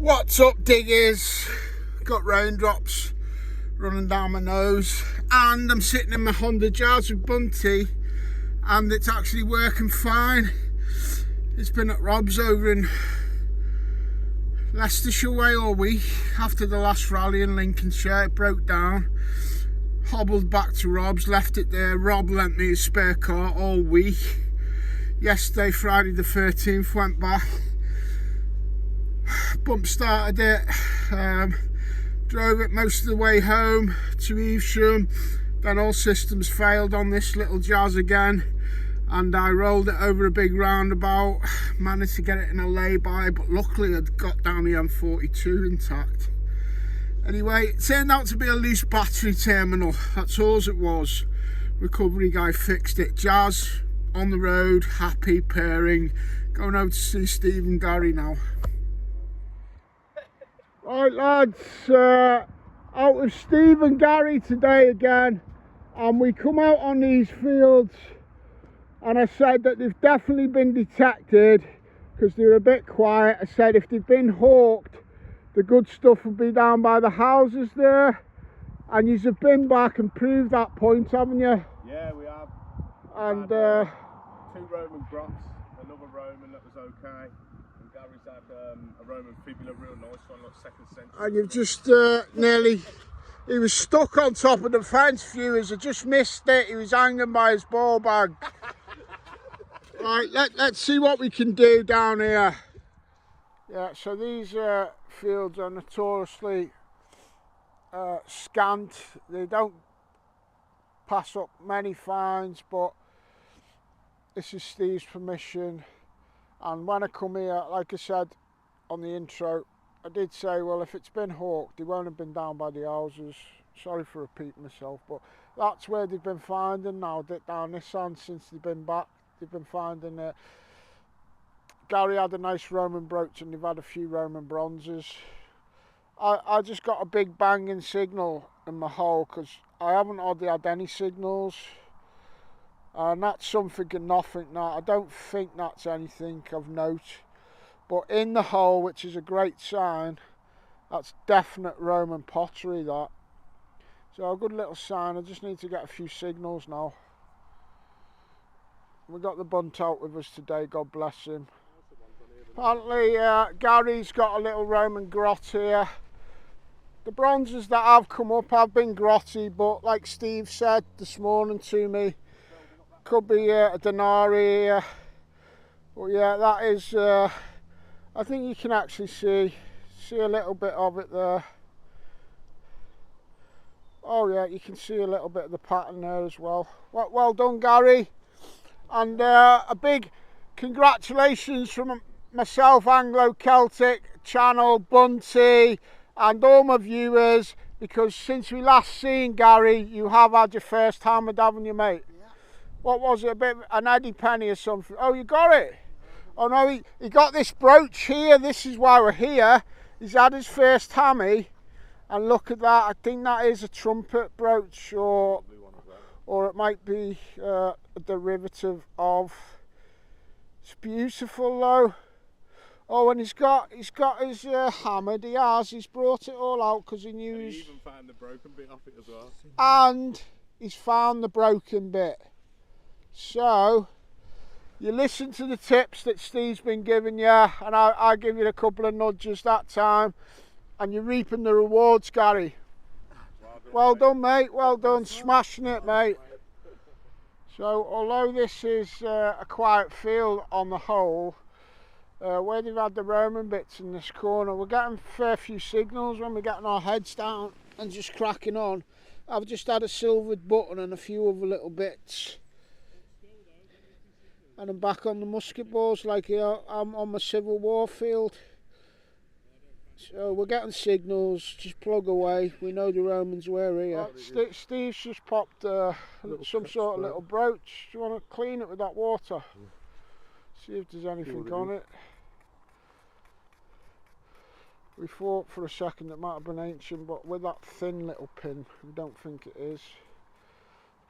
What's up, diggers? Got raindrops running down my nose, and I'm sitting in my Honda Jazz with Bunty, and it's actually working fine. It's been at Rob's over in Leicestershire way all week. After the last rally in Lincolnshire, it broke down. Hobbled back to Rob's, left it there. Rob lent me his spare car all week. Yesterday, Friday the 13th, went back. Bump started it, drove it most of the way home to Evesham, then all systems failed on this little Jazz again, and I rolled it over a big roundabout, managed to get it in a lay-by, but luckily I'd got down the M42 intact. Anyway, it turned out to be a loose battery terminal, that's all it was. Recovery guy fixed it. Jazz on the road, happy, purring, going over to see Steve and Gary now. Right lads, out with Steve and Gary today again, and we come out on these fields and I said that they've definitely been detected because they're a bit quiet. I said if they've been hawked, the good stuff will be down by the houses there, and you have been back and proved that point, haven't you? Yeah, we have. And two Roman Brooch, another Roman that was okay. Gary's had a Roman fibula, real nice one, like 2nd century. And you've just he was stuck on top of the fence, viewers. I just missed it. He was hanging by his ball bag. Right, let's see what we can do down here. Yeah, so these fields are notoriously scant. They don't pass up many fines, but this is Steve's permission. And when I come here, like I said on the intro, I did say, well, if it's been hawked, they won't have been down by the houses. Sorry for repeating myself, but that's where they've been finding now, down this end since they've been back. They've been finding it. Gary had a nice Roman brooch and they've had a few Roman bronzes. I just got a big banging signal in my hole because I haven't hardly had any signals. And that's something and nothing now. I don't think that's anything of note. But in the hole, which is a great sign, that's definite Roman pottery, that. So a good little sign. I just need to get a few signals now. We got the bunt out with us today, God bless him. Apparently Gary's got a little Roman grot here. The bronzes that have come up have been grotty, but like Steve said this morning to me, could be a denarii here. But yeah, that is, I think you can actually see a little bit of it there. Oh yeah, you can see a little bit of the pattern there as well. Well done, Gary. And a big congratulations from myself, Anglo Celtic channel, Bunty, and all my viewers, because since we last seen Gary, you have had your first hammered, haven't you, mate? What was it, a bit of an Eddie Penny or something? Oh, you got it? Oh no, he got this brooch here. This is why we're here. He's had his first hammy, and look at that. I think that is a trumpet brooch, or it might be a derivative of. It's beautiful though. Oh, and he's got his hammered. He's brought it all out because he knew. And he even found the broken bit off it as well. And he's found the broken bit. So, you listen to the tips that Steve's been giving you, and I give you a couple of nudges that time, and you're reaping the rewards, Gary. Well done, mate. Well done. Smashing it, mate. So, although this is a quiet field on the whole, where they've had the Roman bits in this corner, we're getting a fair few signals when we're getting our heads down and just cracking on. I've just had a silvered button and a few other little bits. And I'm back on the musket balls like I'm on my Civil War field. So we're getting signals, just plug away. We know the Romans were here. Steve's just popped some sort of little brooch. Do you want to clean it with that water? See if there's anything on it. We thought for a second it might have been ancient, but with that thin little pin, we don't think it is.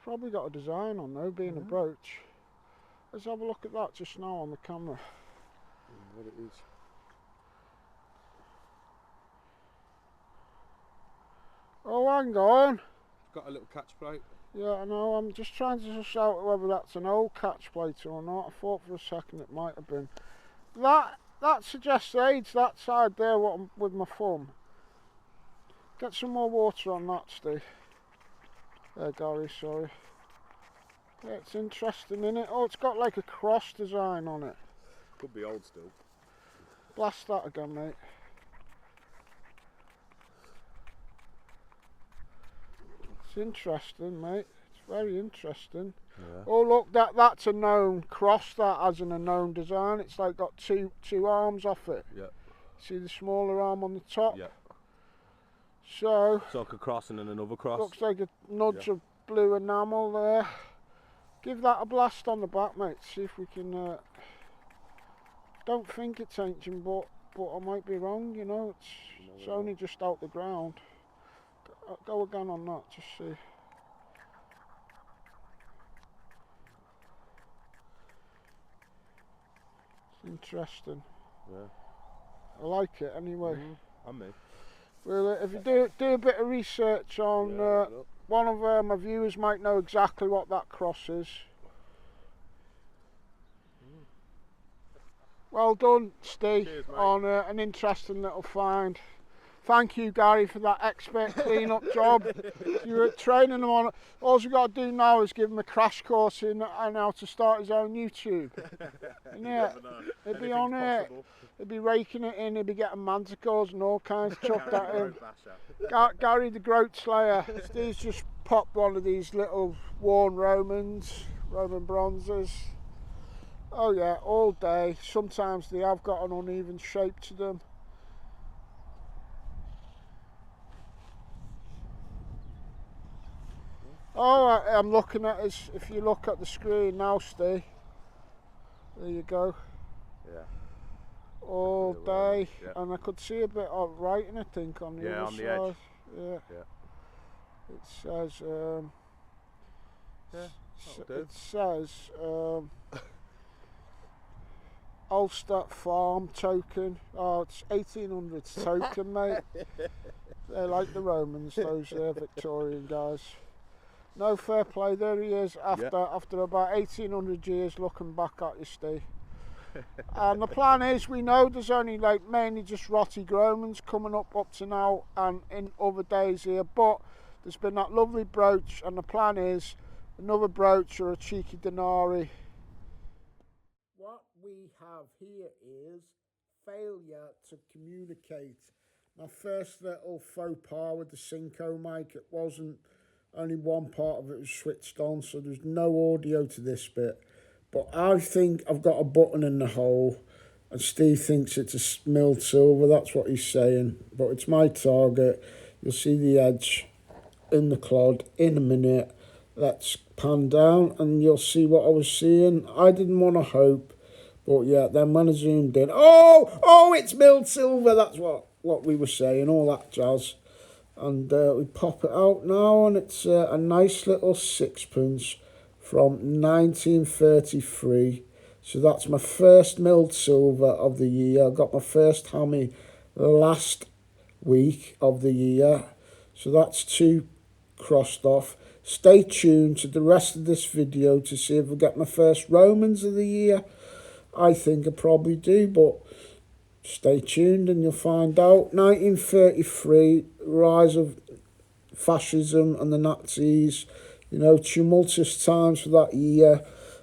Probably got a design on though, being a brooch. Let's have a look at that just now on the camera. What it is. Oh, hang on. It's got a little catch plate. Yeah, I know. I'm just trying to suss out whether that's an old catch plate or not. I thought for a second it might have been. That suggests age, that side there with my thumb. Get some more water on that, Steve. There, Gary, sorry. Yeah, it's interesting, isn't it? Oh, it's got like a cross design on it. Could be old still. Blast that again, mate. It's interesting, mate. It's very interesting. Yeah. Oh, look, that's a known cross, that as in a known design. It's like got two arms off it. Yeah. See the smaller arm on the top? Yeah. So like a cross and then another cross. Looks like a nudge of blue enamel there. Give that a blast on the back, mate. See if we can. Don't think it's ancient, but I might be wrong. You know, it's only just out the ground. Go again on that. Just see. It's interesting. Yeah. I like it anyway. And me. Well, if you do a bit of research on, one of my viewers might know exactly what that cross is. Well done, Steve. Cheers, mate. On an interesting little find. Thank you, Gary, for that expert clean-up job. You were training him on. All we've got to do now is give him a crash course in on how to start his own YouTube. Yeah, he'd be on it. He'd be raking it in. He'd be getting manticores and all kinds chucked at him. Gary the Groat Slayer. Steve's just popped one of these little worn Roman bronzes. Oh yeah, all day. Sometimes they have got an uneven shape to them. Oh, I'm looking at his. If you look at the screen now, Steve. There you go. Yeah. All day, and I could see a bit of writing, I think, on the other on the side. edge. Yeah. It says. It says. Ulster Farm token. Oh, it's 1800s token, mate. They're like the Romans, those Victorian guys. No, fair play. There he is after about 1800 years looking back at you, Steve. And the plan is, we know there's only like mainly just rotty Romans coming up to now and in other days here, but there's been that lovely brooch, and the plan is another brooch or a cheeky denari. What we have here is failure to communicate. My first little faux pas with the Synco mic, it wasn't, only one part of it was switched on, so there's no audio to this bit. But I think I've got a button in the hole, and Steve thinks it's a milled silver, that's what he's saying. But it's my target. You'll see the edge in the clod in a minute. Let's pan down and you'll see what I was seeing. I didn't want to hope, but yeah, then when I zoomed in, oh, it's milled silver, that's what we were saying, all that jazz. And we pop it out now, and it's a nice little sixpence from 1933. So that's my first milled silver of the year. I got my first hammy last week of the year. So that's 2 crossed off. Stay tuned to the rest of this video to see if I get my first Romans of the year. I think I probably do, but stay tuned and you'll find out. 1933, rise of fascism and the Nazis. You know, tumultuous times for that year.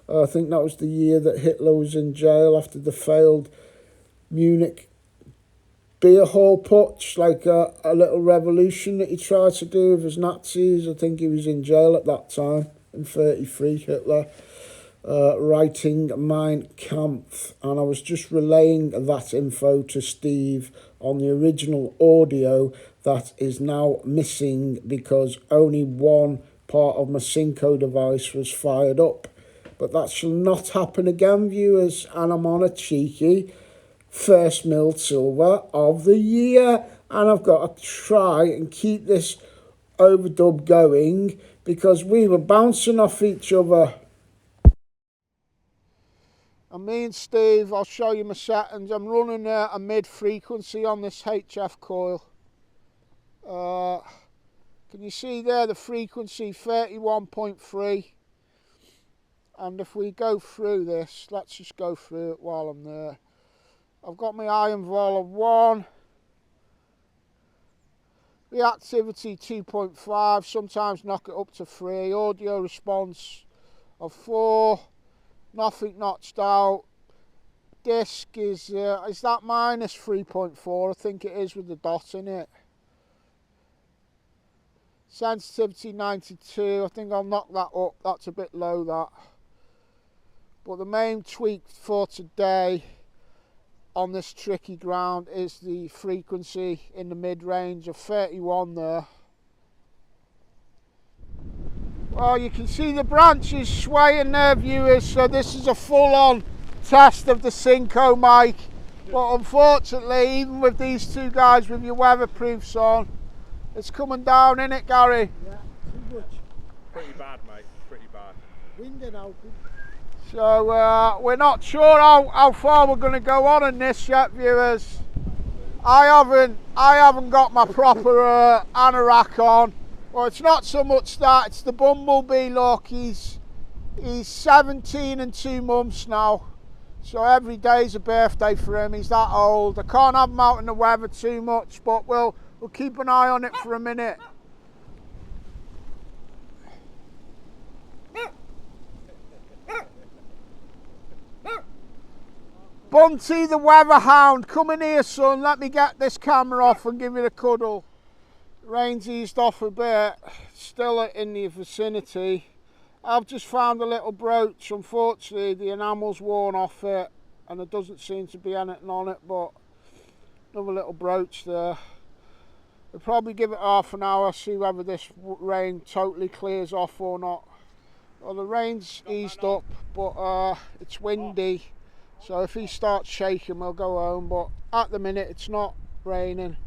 I think that was the year that Hitler was in jail after the failed Munich beer hall putsch, like a little revolution that he tried to do with his Nazis. I think he was in jail at that time in 1933, Hitler, writing Mein Kampf. And I was just relaying that info to Steve on the original audio that is now missing because only one part of my Synco device was fired up. But that shall not happen again, viewers, and I'm on a cheeky first milled silver of the year, and I've got to try and keep this overdub going because we were bouncing off each other. And me and Steve, I'll show you my settings. I'm running a mid frequency on this HF coil. Can you see there the frequency 31.3? And if we go through this, let's just go through it while I'm there. I've got my iron vol of 1. Reactivity 2.5, sometimes knock it up to 3. Audio response of 4. Nothing notched out. Disc is that minus 3.4? I think it is with the dot in it. Sensitivity 92. I think I'll knock that up. That's a bit low, that. But the main tweak for today on this tricky ground is the frequency in the mid-range of 31 there. Well, you can see the branches swaying there, viewers, so this is a full-on test of the Synco mic. But unfortunately, even with these two guys with your weatherproofs on, it's coming down, innit, Gary? Yeah, too much. Pretty bad, mate. Pretty bad. Wind and out. So we're not sure how far we're going to go on in this yet, viewers. I haven't got my proper anorak on. Well, it's not so much that, it's the bumblebee look. He's 17 and 2 months now. So every day's a birthday for him. He's that old. I can't have him out in the weather too much, but we'll keep an eye on it for a minute. Bunty the weather hound, come in here, son. Let me get this camera off and give you a cuddle. Rain's eased off a bit, still in the vicinity. I've just found a little brooch. Unfortunately, the enamel's worn off it and there doesn't seem to be anything on it, but another little brooch there. We'll probably give it half an hour, see whether this rain totally clears off or not. Well, the rain's eased up, but it's windy. So if he starts shaking, we'll go home. But at the minute, it's not raining.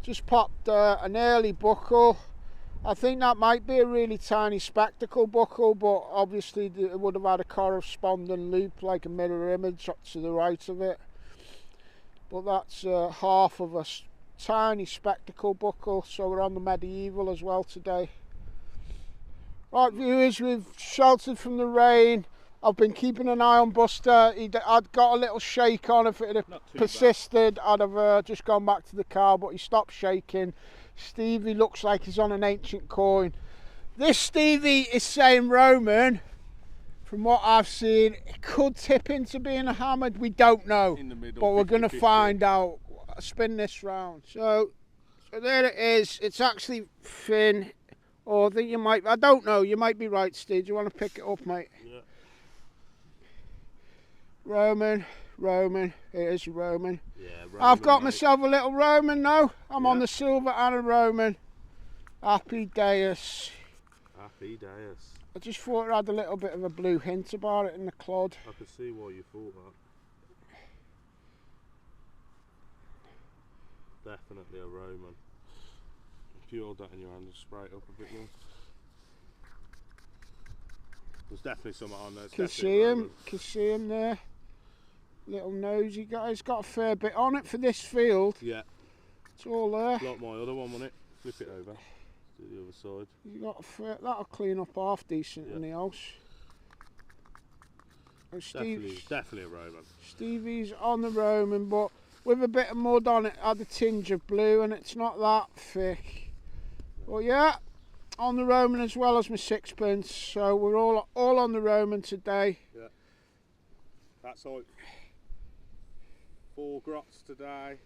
Just popped an early buckle. I think that might be a really tiny spectacle buckle, but obviously it would have had a corresponding loop, like a mirror image up to the right of it. But that's half of a tiny spectacle buckle, so we're on the medieval as well today. Right, viewers, we've sheltered from the rain. I've been keeping an eye on Buster. I'd got a little shake on. If it had persisted, I'd have just gone back to the car, but he stopped shaking. Stevie looks like he's on an ancient coin. This Stevie is saying Roman, from what I've seen, it could tip into being a hammered. We don't know, In the middle, but we're going to 50-50. find out. Spin this round. So there it is. It's actually thin. Or I think you might, I don't know, you might be right, Steve. Do you want to pick it up, mate? Yeah. Roman, it is Roman. Yeah, I've got mate. myself a little Roman now. I'm on Yeah. the silver and a Roman. Happy days. Happy days. I just thought it had a little bit of a blue hint about it in the clod. I can see why you thought that. Definitely a Roman. If you hold that in your hand and spray it up a bit more. There's definitely something on there. It's Can definitely see a him, Roman. can see him there. Little nose he's got a fair bit on it for this field. Yeah, It's all there. like my other one, wasn't it? Flip it over to the other side. You got a fair, that'll clean up half decent in the house. And Definitely a Roman. Stevie's on the Roman, but with a bit of mud on it, had a tinge of blue, and it's not that thick. But yeah, on the Roman as well as my sixpence. So we're all on the Roman today. Yeah. That's like 4 grots today.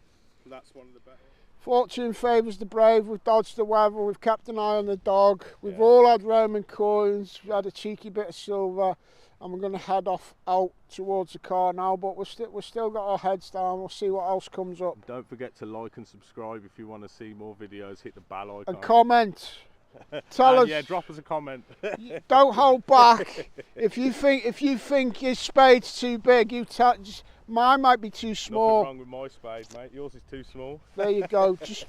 That's one of the better. Fortune favours the brave. We've dodged the weather. We've kept an eye on the dog. We've Yeah. all had Roman coins. We've had a cheeky bit of silver, and we're going to head off out towards the car now. But we've still got our heads down. We'll see what else comes up. Don't forget to like and subscribe if you want to see more videos. Hit the bell icon. And comment. Tell us. Yeah, drop us a comment. Don't hold back. If you think your spade's too big, mine might be too small. Nothing wrong with my spade, mate. Yours is too small. There you go. Just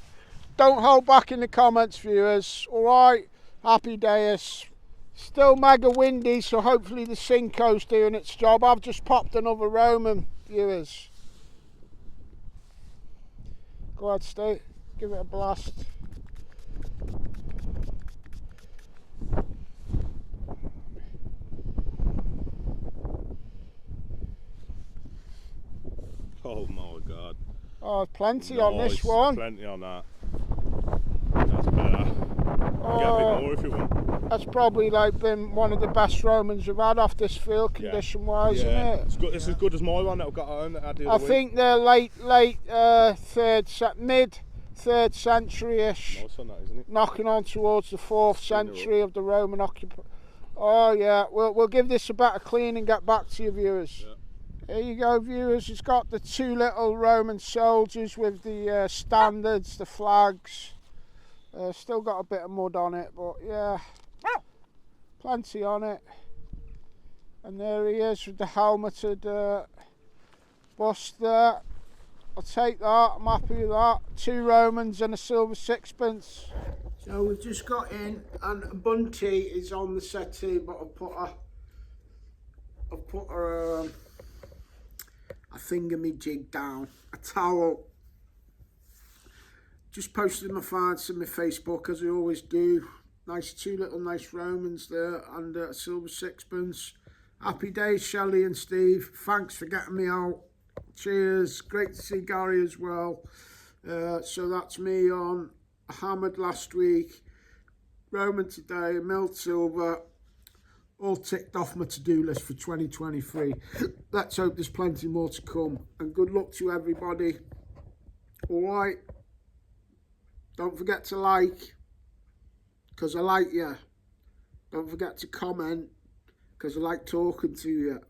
don't hold back in the comments, viewers. All right. Happy days. Still mega windy, so hopefully the Synco's doing its job. I've just popped another Roman, viewers. Go ahead, Steve. Give it a blast. Oh, plenty on this one. Plenty on that. That's better. Get a bit more if you want. That's probably like been one of the best Romans we've had off this field, condition wise, isn't it? It's good. It's as good as my one that I've got home that I did. I think they're mid 3rd century-ish. Nice on that, isn't it? Knocking on towards the 4th century of the Roman occupation. Oh yeah, we'll give this a better clean and get back to you, viewers. Yeah. Here you go, viewers. It's got the 2 little Roman soldiers with the standards, the flags. Still got a bit of mud on it, but yeah, plenty on it. And there he is with the helmeted bust there. I'll take that, I'm happy with that. 2 Romans and a silver 6pence. So we've just got in, and Bunty is on the settee, but I've put her a thingamajig down, a towel. Just posted my finds on my Facebook, as I always do. Nice 2 little nice Romans there, and a silver 6pence. Happy days, Shelley and Steve. Thanks for getting me out. Cheers. Great to see Gary as well. So that's me on hammered last week, Roman today, milled silver, all ticked off my to-do list for 2023. Let's hope there's plenty more to come, and good luck to everybody. All right, don't forget to like, because I like you. Don't forget to comment, because I like talking to you.